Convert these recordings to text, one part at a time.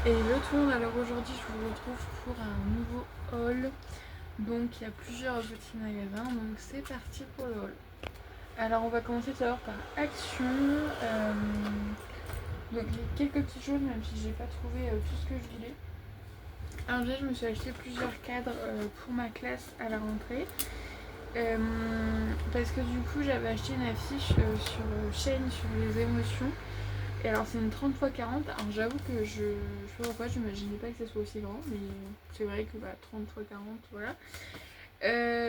Et le tour, alors aujourd'hui je vous retrouve pour un nouveau haul. Donc il y a plusieurs petits magasins, donc c'est parti pour le haul. Alors on va commencer tout d'abord par Action. Euh, donc quelques petites choses, même si j'ai pas trouvé tout ce que je voulais. Alors déjà je me suis acheté plusieurs cadres pour ma classe à la rentrée. Euh, Parce que du coup j'avais acheté une affiche sur Shein sur les émotions. Et alors c'est une 30 x 40. Alors j'avoue que je sais pas pourquoi, j'imaginais pas que ça soit aussi grand, mais c'est vrai que 30 x 40, voilà.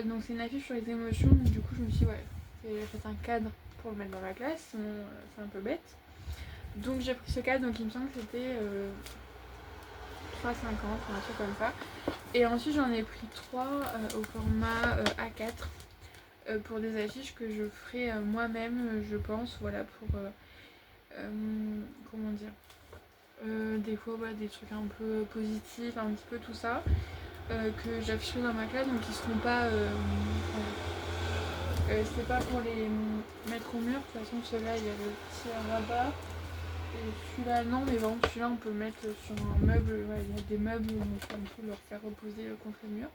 Donc c'est une affiche sur les émotions, donc du coup je me suis dit ouais, c'est un cadre pour le mettre dans la classe, sinon c'est un peu bête. Donc j'ai pris ce cadre, donc il me semble que c'était 3,50, un truc comme ça. Et ensuite j'en ai pris 3 au format A4 pour des affiches que je ferai moi-même, je pense, voilà, pour comment dire, des fois voilà, des trucs un peu positifs, un petit peu tout ça, que j'afficherai dans ma classe, donc ils seront pas c'est pas pour les mettre au mur. De toute façon ceux-là il y a le petit rabat et celui-là non, mais bon celui-là on peut le mettre sur un meuble, ouais, il y a des meubles donc on peut le faire reposer contre le mur.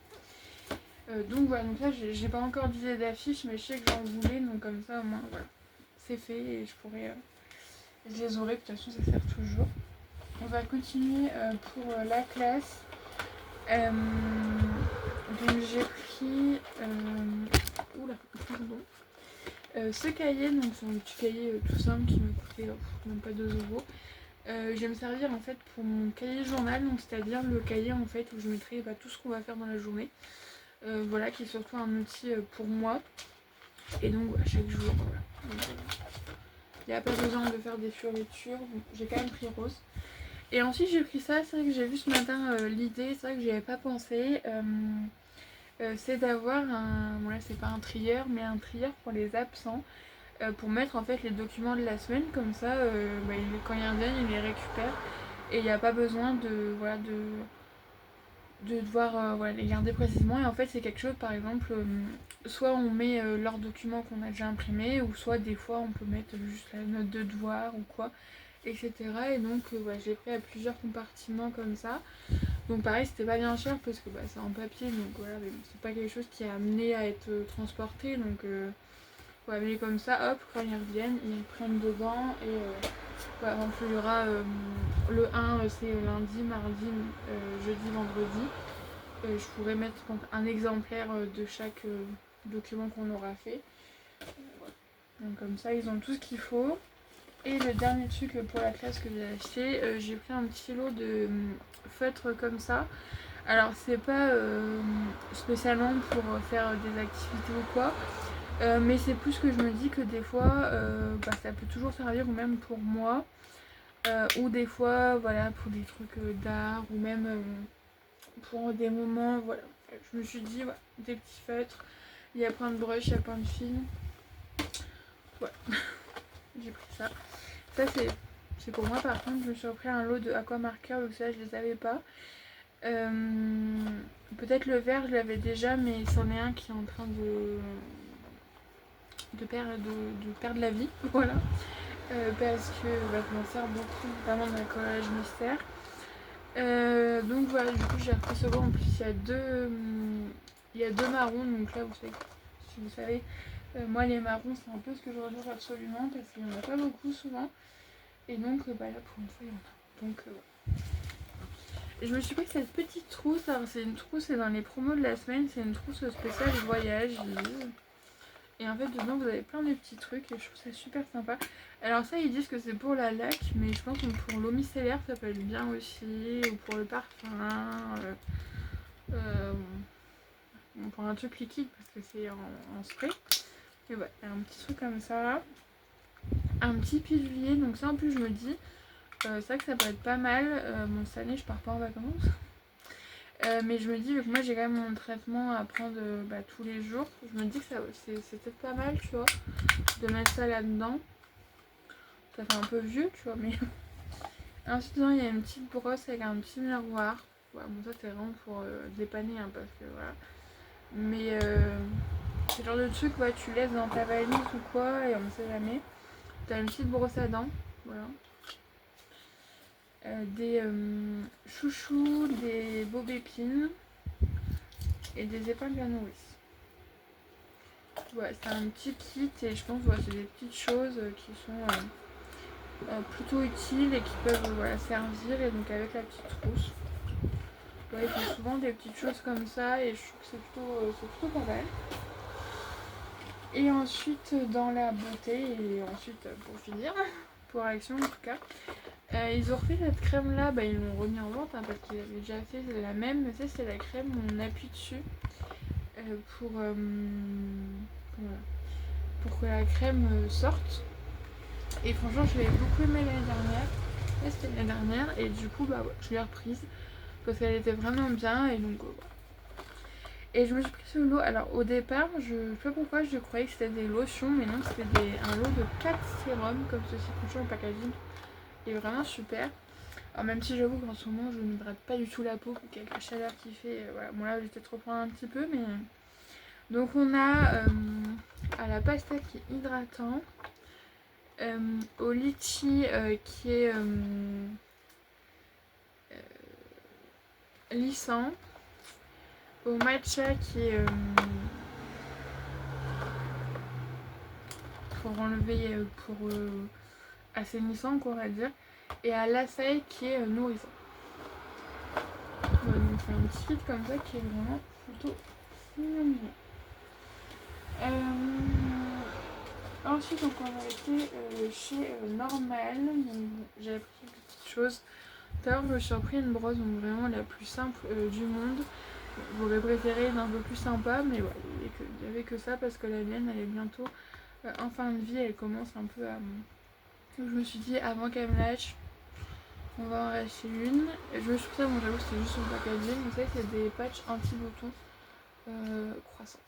Donc voilà, donc là j'ai pas encore d'idée d'affiche, mais je sais que j'en voulais, donc comme ça au moins voilà, c'est fait et je pourrais je les aurai, de toute façon ça sert toujours. On va continuer pour la classe. Donc j'ai pris oula, pardon. Ce cahier, donc c'est un petit cahier tout simple qui me coûtait même pas 2 euros. Je vais me servir en fait pour mon cahier journal, donc c'est-à-dire le cahier en fait où je mettrai tout ce qu'on va faire dans la journée. Voilà, qui est surtout un outil pour moi. Et donc à chaque jour, voilà. Il n'y a pas besoin de faire des fioritures, donc j'ai quand même pris rose. Et ensuite j'ai pris ça, c'est vrai que j'ai vu ce matin l'idée, c'est vrai que j'y avais pas pensé. C'est d'avoir un, voilà, c'est pas un trieur, mais un trieur pour les absents, pour mettre en fait les documents de la semaine, comme ça, quand ils reviennent, ils les récupèrent et il n'y a pas besoin de, voilà, de devoir voilà, les garder précisément. Et en fait, c'est quelque chose, par exemple, soit on met leurs documents qu'on a déjà imprimés, ou soit des fois on peut mettre juste la note de devoir ou quoi, etc. Et donc, voilà, je l'ai pris à plusieurs compartiments comme ça. Donc pareil, c'était pas bien cher parce que c'est en papier, donc voilà, mais c'est pas quelque chose qui est amené à être transporté, donc voilà, mais comme ça, hop, quand ils reviennent, ils prennent dedans et voilà, donc il y aura le 1, c'est lundi, mardi, jeudi, vendredi. Je pourrais mettre un exemplaire de chaque document qu'on aura fait. Voilà. Donc comme ça, ils ont tout ce qu'il faut. Et le dernier truc pour la classe que j'ai acheté, j'ai pris un petit lot de feutres comme ça. Alors c'est pas spécialement pour faire des activités ou quoi, mais c'est plus que je me dis que des fois ça peut toujours servir, ou même pour moi, ou des fois voilà pour des trucs d'art, ou même pour des moments, voilà. Je me suis dit voilà, des petits feutres, il y a plein de brushes, il y a plein de fils. Voilà, j'ai pris ça. Ça c'est pour moi. Par contre je me suis repris un lot de aquamarqueurs, donc ça je les avais pas. Peut-être le vert je l'avais déjà, mais c'en est un qui est en train de perdre la vie, voilà. Parce que je m'en sers beaucoup, notamment dans la collage mystère. Donc voilà, du coup j'ai repris ce lot. En plus il y a deux marrons, donc là vous savez, si vous savez, moi les marrons c'est un peu ce que je recherche absolument parce qu'il n'y en a pas beaucoup souvent. Et donc là pour une fois il y en a. Donc et je me suis pris cette petite trousse. Alors c'est une trousse, c'est dans les promos de la semaine, c'est une trousse spéciale voyage. Et en fait dedans vous avez plein de petits trucs et je trouve ça super sympa. Alors ça ils disent que c'est pour la laque, mais je pense que pour l'eau micellaire ça peut être bien aussi, ou pour le parfum, pour un truc liquide parce que c'est en spray. Et ouais, un petit truc comme ça, un petit pilulier. Donc ça en plus je me dis, c'est vrai que ça peut être pas mal. Bon cette année je pars pas en vacances. Mais je me dis, vu que moi j'ai quand même mon traitement à prendre tous les jours, je me dis que c'est peut-être pas mal, tu vois, de mettre ça là-dedans. Ça fait un peu vieux, tu vois, mais. Ensuite, il y a une petite brosse avec un petit miroir. Ouais, bon, ça c'est vraiment pour dépanner, hein, parce que voilà. Mais c'est le genre de truc, ouais, tu laisses dans ta valise ou quoi, et on ne sait jamais. T'as une petite brosse à dents, voilà. des chouchous, des bobépines et des épingles à nourrice. Ouais, c'est un petit kit et je pense que c'est des petites choses qui sont plutôt utiles et qui peuvent servir. Et donc avec la petite trousse, ouais, ils font souvent des petites choses comme ça et je trouve que c'est plutôt pas mal. Et ensuite dans la beauté, et ensuite pour finir, pour Action en tout cas, ils ont refait cette crème là, ils l'ont remis en vente parce qu'ils avaient déjà fait la même, mais ça c'est la crème où on appuie dessus pour que la crème sorte. Et franchement je l'avais beaucoup aimé l'année dernière, là c'était l'année dernière, et du coup je l'ai reprise parce qu'elle était vraiment bien. Et donc et je me suis pris ce lot. Alors au départ, je sais pas pourquoi, je croyais que c'était des lotions, mais non, c'était un lot de 4 sérums comme ceci. Franchement, le packaging est vraiment super. Alors même si j'avoue qu'en ce moment, je n'hydrate pas du tout la peau, avec la chaleur qu'il fait. Voilà. Bon là, je vais peut-être reprendre un petit peu, mais... Donc on a à la pastèque qui est hydratant, au litchi qui est lissant, au matcha qui est pour enlever, pour assainissant quoi on va dire, et à l'acai qui est nourrissant. Voilà, donc c'est un petit kit comme ça qui est vraiment plutôt mignon. Ensuite donc on a été chez Normal, j'avais pris quelques petites choses. Tout à l'heure je me suis repris une brosse donc vraiment la plus simple du monde. J'aurais préféré une un peu plus sympa, mais ouais, il n'y avait que ça parce que la mienne elle est bientôt en fin de vie, elle commence un peu à... Donc je me suis dit avant qu'elle me lâche, on va en racheter une. Et je me suis pris ça, bon j'avoue c'était juste sur le packaging, vous savez c'est des patchs anti-boutons croissants.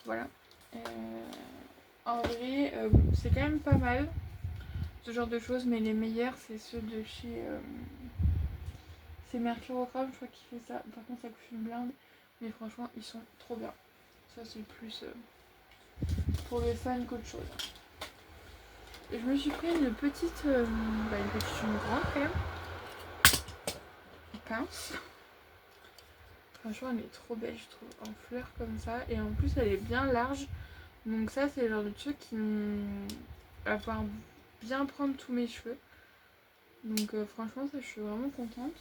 Voilà. En vrai, c'est quand même pas mal ce genre de choses, mais les meilleurs c'est ceux de chez... c'est Mercurochrome, je crois qu'il fait ça. Par contre ça coûte une blinde, mais franchement ils sont trop bien. Ça c'est plus pour les fans qu'autre chose. Et je me suis pris une petite, une grande quand même, pince. Franchement elle est trop belle je trouve, en fleurs comme ça, et en plus elle est bien large. Donc ça c'est le genre de truc qui va pouvoir bien prendre tous mes cheveux. Donc franchement ça je suis vraiment contente.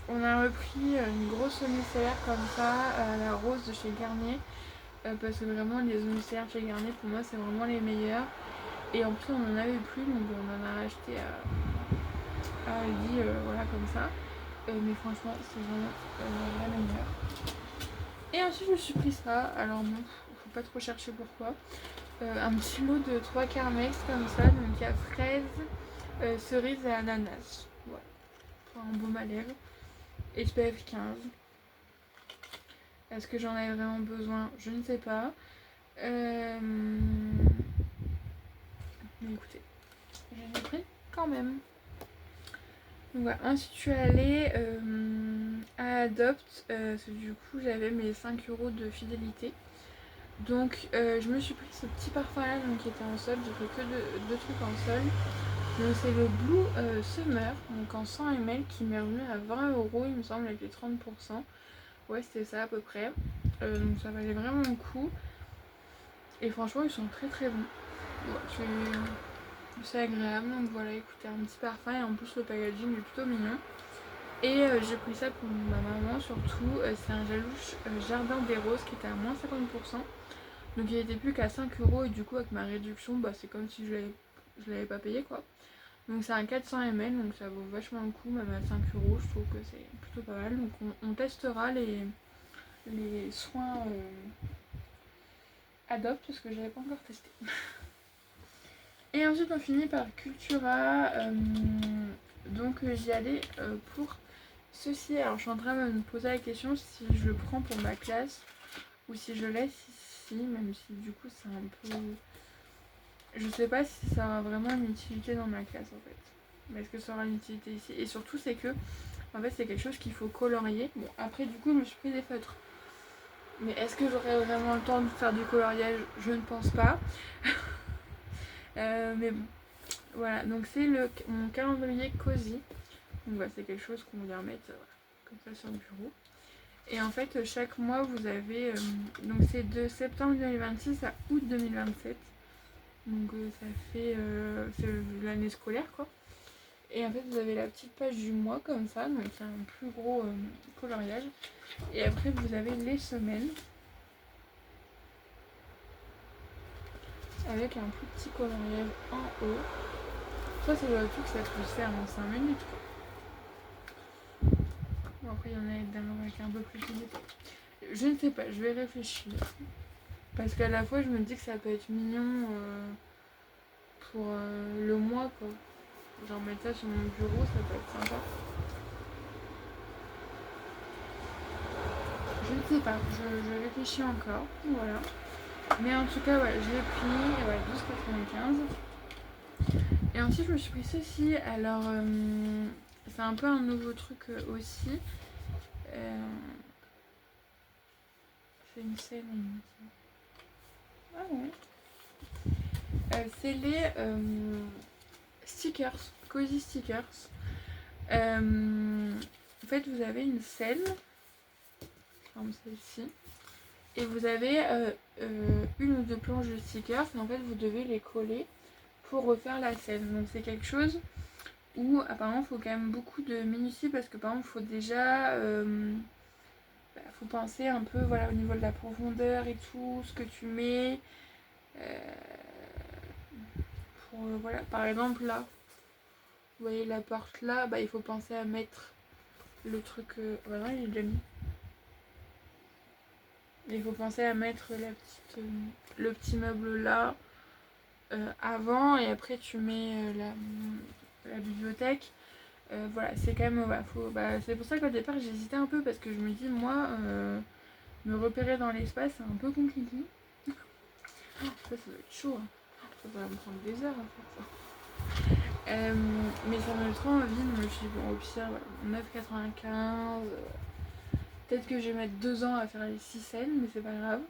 On a repris une grosse micellaire comme ça, à la rose de chez Garnier. Parce que vraiment les micellaires chez Garnier pour moi c'est vraiment les meilleurs. Et en plus on en avait plus, donc on en a acheté à Aldi, voilà comme ça. Mais franchement c'est vraiment la meilleure. Et ensuite je me suis pris ça, alors non, faut pas trop chercher pourquoi. Un petit lot de 3 Carmex comme ça, donc il y a fraise, cerise et ananas. Voilà, pour un baume à lèvres. SPF 15. Est-ce que j'en avais vraiment besoin? Je ne sais pas. Mais écoutez, j'en ai pris quand même. Donc voilà. Ensuite je suis allée à Adopt, parce que du coup j'avais mes 5 € de fidélité. Donc je me suis pris ce petit parfum là donc, qui était en solde. J'ai fait que deux trucs en solde. Donc c'est le Blue Summer, donc en 100 ml qui m'est revenu à 20 € il me semble avec les 30%. Ouais c'était ça à peu près. Donc ça valait vraiment le coup. Et franchement ils sont très très bons. Ouais, c'est agréable, donc voilà, écoutez, un petit parfum et en plus le packaging est plutôt mignon. Et j'ai pris ça pour ma maman surtout, c'est un Jalouche Jardin des Roses qui était à moins 50%. Donc il était plus qu'à 5 € et du coup avec ma réduction, c'est comme si je l'avais pas payé quoi. Donc c'est un 400 ml, donc ça vaut vachement le coup, même à 5 €, je trouve que c'est plutôt pas mal. Donc on testera les soins Adopt parce que j'avais pas encore testé. Et ensuite on finit par Cultura, donc j'y allais pour ceci. Alors je suis en train de me poser la question si je le prends pour ma classe ou si je laisse ici, même si du coup c'est un peu... Je sais pas si ça aura vraiment une utilité dans ma classe en fait. Mais est-ce que ça aura une utilité ici? Et surtout c'est que en fait c'est quelque chose qu'il faut colorier. Bon après du coup je me suis pris des feutres. Mais est-ce que j'aurai vraiment le temps de faire du coloriage? Je ne pense pas. Mais bon, voilà, donc c'est mon calendrier cosy. Donc voilà, c'est quelque chose qu'on vient mettre comme ça sur le bureau. Et en fait, chaque mois, vous avez... donc c'est de septembre 2026 à août 2027. Donc ça fait c'est l'année scolaire, quoi. Et en fait, vous avez la petite page du mois comme ça, donc il y a un plus gros coloriage. Et après, vous avez les semaines avec un plus petit coloriage en haut. Ça, c'est le truc que ça peut se faire en 5 minutes, quoi. Bon, après, il y en a évidemment avec un peu plus de détails. Je ne sais pas, je vais réfléchir. Parce qu'à la fois, je me dis que ça peut être mignon pour le mois, quoi. Genre mettre ça sur mon bureau, ça peut être sympa. Je ne sais pas, je réfléchis encore. Voilà. Mais en tout cas, ouais, je l'ai pris, ouais, 12,95. Et ensuite, je me suis pris ceci. Alors, c'est un peu un nouveau truc aussi. C'est une scène. Ah ouais. C'est les stickers, cozy stickers. En fait, vous avez une scène, comme celle-ci, et vous avez une ou deux planches de stickers, et en fait, vous devez les coller pour refaire la scène. Donc, c'est quelque chose où apparemment, il faut quand même beaucoup de minutie parce que, par exemple, il faut déjà faut penser un peu voilà, au niveau de la profondeur et tout, ce que tu mets. Pour, voilà, par exemple, là, vous voyez la porte là, bah, il faut penser à mettre le truc. Voilà, il est déjà mis. Il faut penser à mettre le petit meuble là avant et après tu mets la bibliothèque. Voilà, c'est quand même. C'est pour ça qu'au départ j'hésitais un peu parce que je me dis, moi, me repérer dans l'espace c'est un peu compliqué. Ça doit être chaud. Hein. Ça va me prendre des heures à faire ça. Mais ça m'a trop envie. Donc je me suis dit, bon, au pire, voilà, 9,95. Peut-être que je vais mettre 2 ans à faire les 6 scènes, mais c'est pas grave.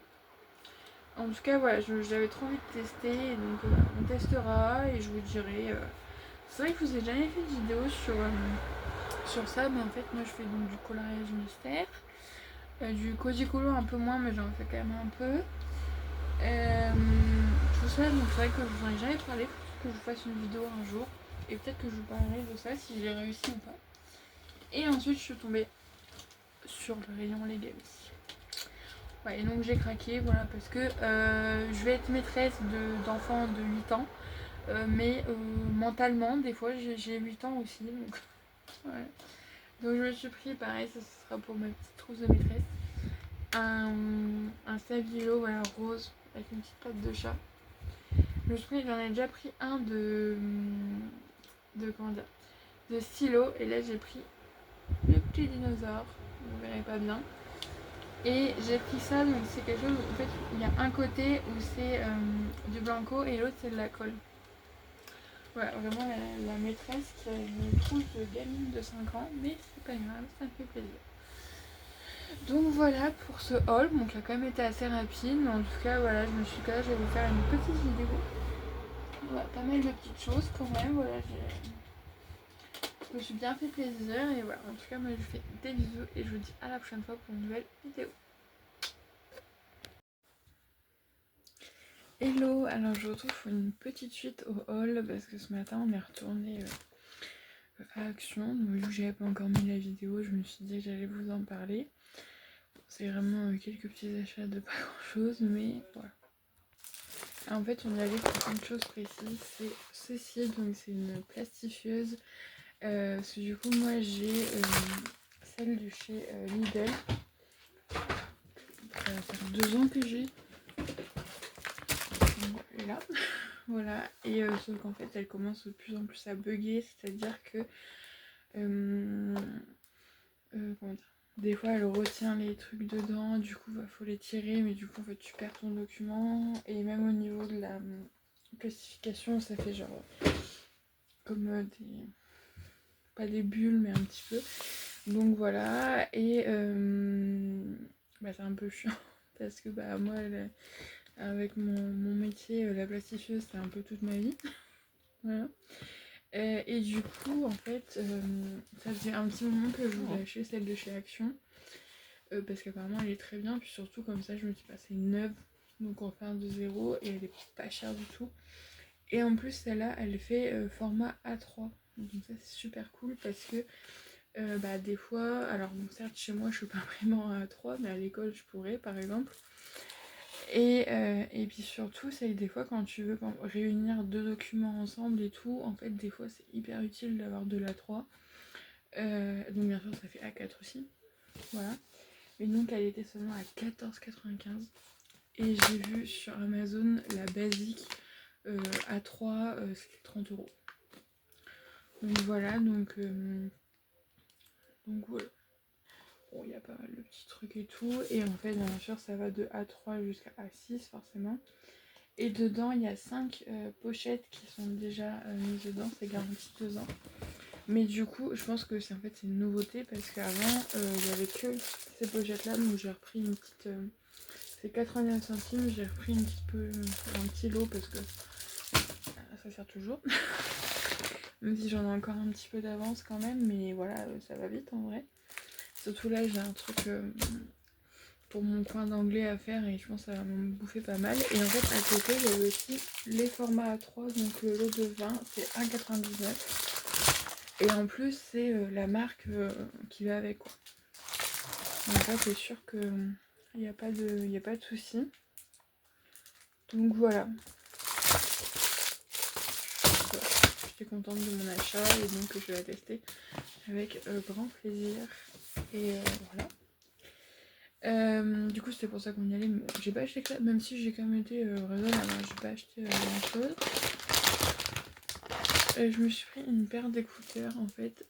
En tout cas, voilà, j'avais trop envie de tester, donc on testera et je vous dirai. C'est vrai que je vous ai jamais fait de vidéo sur ça, mais en fait, moi je fais donc du coloriage mystère, du cozy colo un peu moins, mais j'en fais quand même un peu. Tout ça, donc c'est vrai que je vous en ai jamais parlé, faut que je vous fasse une vidéo un jour, et peut-être que je vous parlerai de ça si j'ai réussi ou pas. Et ensuite, je suis tombée sur le rayon Legacy. Ouais, et donc j'ai craqué, voilà, parce que je vais être maîtresse d'enfants de 8 ans, mais mentalement, des fois, j'ai 8 ans aussi, donc, ouais. Donc je me suis pris, pareil, ça sera pour ma petite trousse de maîtresse, un stabilo, voilà, rose, avec une petite patte de chat. J'en ai déjà pris un comment dire, de stylo, et là j'ai pris le petit dinosaure, vous verrez pas bien. Et j'ai pris ça, donc c'est quelque chose où en fait il y a un côté où c'est du blanco et l'autre c'est de la colle. Voilà, vraiment la maîtresse qui a une trousse de gamine de 5 ans, mais c'est pas grave, ça me fait plaisir. Donc voilà pour ce haul, donc qui a quand même été assez rapide, mais en tout cas voilà, je me suis dit que je vais vous faire une petite vidéo. Voilà, pas mal de petites choses quand même, voilà, je me suis bien fait plaisir et voilà, en tout cas moi je vous fais des bisous et je vous dis à la prochaine fois pour une nouvelle vidéo. Hello, alors je vous retrouve pour une petite suite au haul parce que ce matin on est retourné à Action. Donc vu que j'avais pas encore mis la vidéo, je me suis dit que j'allais vous en parler. C'est vraiment quelques petits achats de pas grand chose, mais voilà. En fait on y allait pour une chose précise, c'est ceci, donc c'est une plastifieuse. Parce que du coup moi j'ai celle de chez Lidl. Ça va faire 2 ans que j'ai. Et là. Voilà, et sauf qu'en fait elle commence de plus en plus à bugger, c'est-à-dire que comment dire, des fois elle retient les trucs dedans, du coup faut les tirer, mais du coup en fait tu perds ton document, et même au niveau de la classification ça fait genre comme des, pas des bulles mais un petit peu, donc voilà, et c'est un peu chiant parce que moi Avec mon métier, la plastifieuse, c'est un peu toute ma vie. Voilà. Et du coup, en fait, ça faisait un petit moment que je voulais acheter celle de chez Action. Parce qu'apparemment, elle est très bien. Puis surtout, comme ça, je me dis, bah, c'est une neuve. Donc, on va faire de zéro. Et elle est pas chère du tout. Et en plus, celle-là, elle fait format A3. Donc, ça, c'est super cool parce que bah, des fois, alors bon, certes, chez moi, je suis pas vraiment à A3, mais à l'école, je pourrais, par exemple. Et puis surtout, c'est que des fois, quand tu veux réunir deux documents ensemble et tout, en fait, des fois, c'est hyper utile d'avoir de l'A3. Donc, bien sûr, ça fait A4 aussi. Voilà. Mais donc, elle était seulement à 14,95. Et j'ai vu sur Amazon la basique A3, c'était 30 €. Donc, voilà. Donc voilà. Bon, il y a pas mal de petits trucs et tout. Et en fait, bien sûr, ça va de A3 jusqu'à A6, forcément. Et dedans, il y a 5 pochettes qui sont déjà mises dedans. C'est garanti 2 ans. Mais du coup, je pense que c'est une nouveauté parce qu'avant, il n'y avait que ces pochettes-là. Donc j'ai repris une petite... c'est 89 centimes. J'ai repris un petit lot parce que ça sert toujours. Même si j'en ai encore un petit peu d'avance quand même. Mais voilà, ça va vite en vrai. Surtout là, j'ai un truc... pour mon coin d'anglais à faire et je pense que ça va me bouffer pas mal. Et en fait, à côté, j'avais aussi les formats A3, donc le lot de 20, c'est 1,99. Et en plus, c'est la marque qui va avec, quoi. Donc là, c'est sûr que il n'y a pas de souci. Donc voilà. J'étais contente de mon achat et donc je vais la tester avec grand plaisir. Et voilà. Du coup, c'était pour ça qu'on y allait. Mais j'ai pas acheté, même si j'ai quand même été raisonnable, j'ai pas acheté grand chose. Je me suis pris une paire d'écouteurs en fait.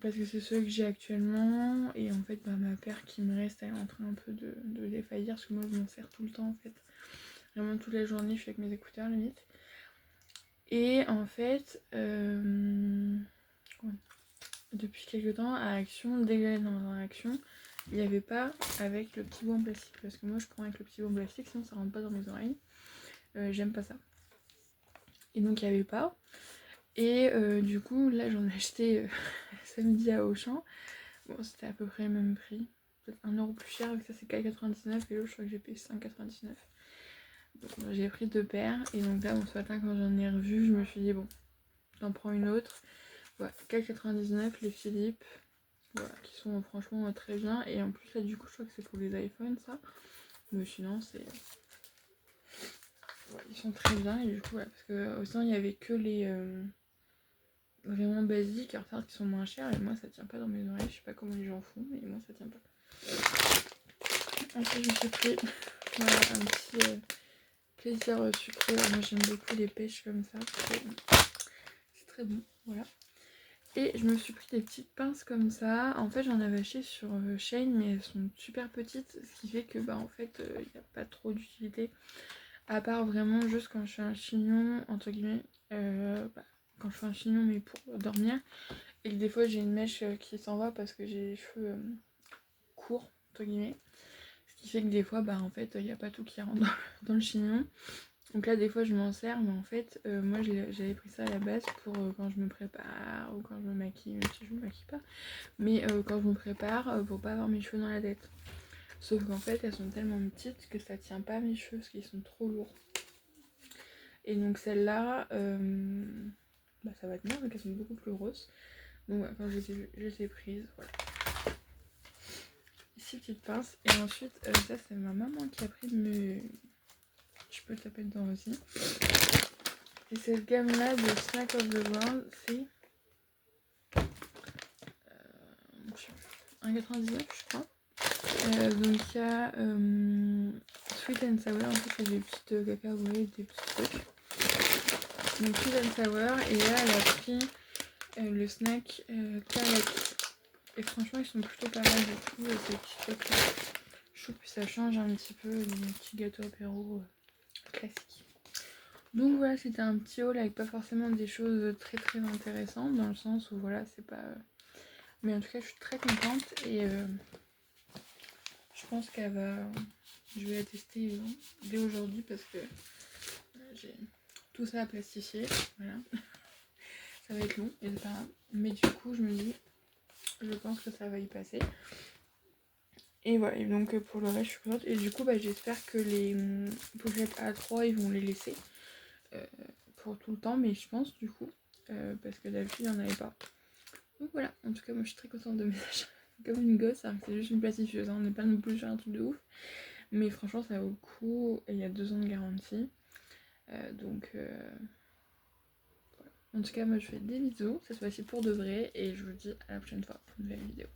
Parce que c'est ceux que j'ai actuellement. Et en fait, bah, ma paire qui me reste, elle est en train un peu de défaillir. Parce que moi, je m'en sers tout le temps en fait. Vraiment, toute la journée, je suis avec mes écouteurs limite. Et en fait, depuis quelques temps, à Action, dès que j'allais dans Action, il n'y avait pas avec le petit bout en plastique. Parce que moi, je prends avec le petit bout en plastique, sinon ça rentre pas dans mes oreilles. J'aime pas ça. Et donc, il n'y avait pas. Et du coup, là, j'en ai acheté samedi à Auchan. Bon, c'était à peu près le même prix. Peut-être 1 € plus cher, avec ça c'est 4,99 et l'autre, je crois que j'ai payé 5,99. Donc, j'ai pris 2 paires. Et donc là, bon, ce matin, quand j'en ai revu, je me suis dit, bon, j'en prends une autre. Voilà, 4,99 les Philips. Voilà, qui sont franchement très bien. Et en plus, là, du coup, je crois que c'est pour les iPhones, ça. Mais sinon, c'est... Ouais, ils sont très bien. Et du coup, voilà, parce que au sein, il n'y avait que les... vraiment basiques, alors ça qui sont moins chers et moi ça tient pas dans mes oreilles, je sais pas comment les gens font mais moi ça tient pas. Ensuite je me suis pris voilà, un petit plaisir sucré, moi j'aime beaucoup les pêches comme ça, c'est très bon, voilà. Et je me suis pris des petites pinces comme ça, en fait j'en avais acheté sur Shein mais elles sont super petites, ce qui fait que bah en fait il n'y a pas trop d'utilité, à part vraiment juste quand je fais un chignon, entre guillemets, quand je fais un chignon mais pour dormir. Et que des fois j'ai une mèche qui s'en va parce que j'ai les cheveux courts, entre guillemets. Ce qui fait que des fois, bah en fait, il n'y a pas tout qui rentre dans le chignon. Donc là, des fois, je m'en sers, mais en fait, moi j'avais pris ça à la base pour quand je me prépare ou quand je me maquille, même si je me maquille pas. Mais quand je me prépare, pour pas avoir mes cheveux dans la tête. Sauf qu'en fait, elles sont tellement petites que ça tient pas à mes cheveux parce qu'ils sont trop lourds. Et donc celle-là, bah, ça va tenir, donc elles sont beaucoup plus grosses. Donc voilà, quand je les ai prises, voilà. 6 petites pinces. Et ensuite, ça c'est ma maman qui a pris je peux taper dedans aussi. Et cette gamme là de Snack of the World, c'est 1,99 je crois. Donc il y a Sweet and Sour, en fait il y a des petites cacahuètes, des petits trucs. Donc Sweet and Sour, et là elle a pris le snack Carrot. Et franchement ils sont plutôt pas mal du tout, ces petits trucs là. Je trouve que ça change un petit peu des petits gâteaux apéro classiques. Donc voilà, c'était un petit haul avec pas forcément des choses très très intéressantes, dans le sens où voilà, c'est pas... Mais en tout cas, je suis très contente et je pense qu'elle va Je vais la tester dès aujourd'hui parce que j'ai tout ça à plastifier. Voilà. Ça va être long et c'est pas grave. Mais du coup, je me dis, je pense que ça va y passer. Et voilà, et donc pour le reste, je suis contente. Et du coup, j'espère que les pochettes A3, ils vont les laisser pour tout le temps. Mais je pense, du coup, parce que d'habitude, il n'y en avait pas. Donc voilà, en tout cas, moi, je suis très contente de mes achats. Comme une gosse, hein, c'est juste une plastifieuse. Hein. On n'est pas non plus sur un truc de ouf. Mais franchement, ça vaut le coup. Et il y a 2 ans de garantie. Donc, voilà. En tout cas, moi, je fais des bisous. Cette fois-ci pour de vrai. Et je vous dis à la prochaine fois pour une nouvelle vidéo.